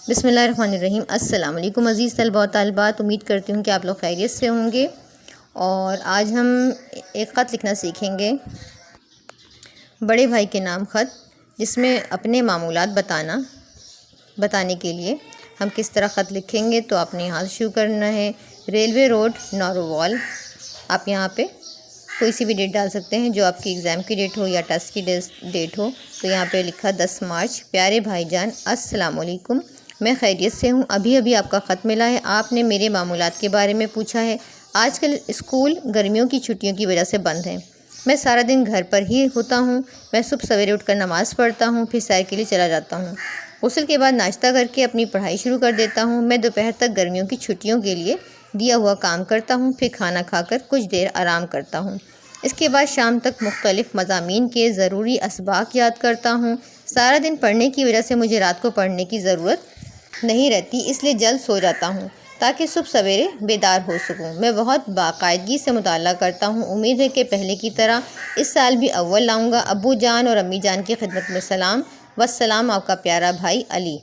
बिस्मिल्लाहिर्रहमानिर्रहीम। अस्सलाम वालेकुम अज़ीज़ तलबा व तालिबात। उम्मीद करती हूँ कि आप लोग खैरियत से होंगे। और आज हम एक ख़त लिखना सीखेंगे, बड़े भाई के नाम ख़त, जिसमें अपने मामूलात बताने के लिए हम किस तरह ख़त लिखेंगे। तो आपने यहाँ शुरू करना है, रेलवे रोड नारोवाल। आप यहाँ पे कोई सी भी डेट डाल सकते हैं जो आपकी एग्ज़ाम की डेट हो या टेस्ट की डेट हो। तो यहाँ पे लिखा 10 मार्च। प्यारे भाईजान, अस्सलाम वालेकुम। मैं खैरियत से हूँ। अभी अभी आपका ख़त मिला है। आपने मेरे मामूलात के बारे में पूछा है। आजकल स्कूल गर्मियों की छुट्टियों की वजह से बंद है। मैं सारा दिन घर पर ही होता हूँ। मैं सुबह सवेरे उठकर नमाज़ पढ़ता हूँ, फिर सैर के लिए चला जाता हूँ। गुस्ल के बाद नाश्ता करके अपनी पढ़ाई शुरू कर देता हूँ। मैं दोपहर तक गर्मियों की छुट्टियों के लिए दिया हुआ काम करता हूँ, फिर खाना खाकर कुछ देर आराम करता हूँ। इसके बाद शाम तक मुख्तलिफ़ मज़ामीन के ज़रूरी असबाक याद करता हूँ। सारा दिन पढ़ने की वजह से मुझे रात को पढ़ने की ज़रूरत नहीं रहती, इसलिए जल्द सो जाता हूँ ताकि सुबह सवेरे बेदार हो सकूँ। मैं बहुत बाकायदगी से मुताला करता हूँ। उम्मीद है कि पहले की तरह इस साल भी अव्वल लाऊंगा। अब्बू जान और अम्मी जान की खिदमत में सलाम। वस्सलाम, आपका प्यारा भाई अली।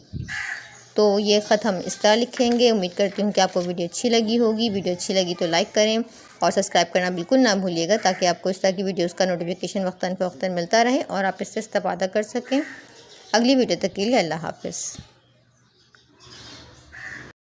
तो ये ख़त हम इस तरह लिखेंगे। उम्मीद करती हूँ कि आपको वीडियो अच्छी लगी होगी। वीडियो अच्छी लगी तो लाइक करें और सब्सक्राइब करना बिल्कुल ना भूलिएगा, ताकि आपको इस तरह की वीडियोज़ का नोटिफिकेशन वक्तन फ़वक्तन मिलता रहे और आप इससे इस्तेफ़ादा कर सकें। अगली वीडियो तक के लिए अल्लाह हाफ़िज़।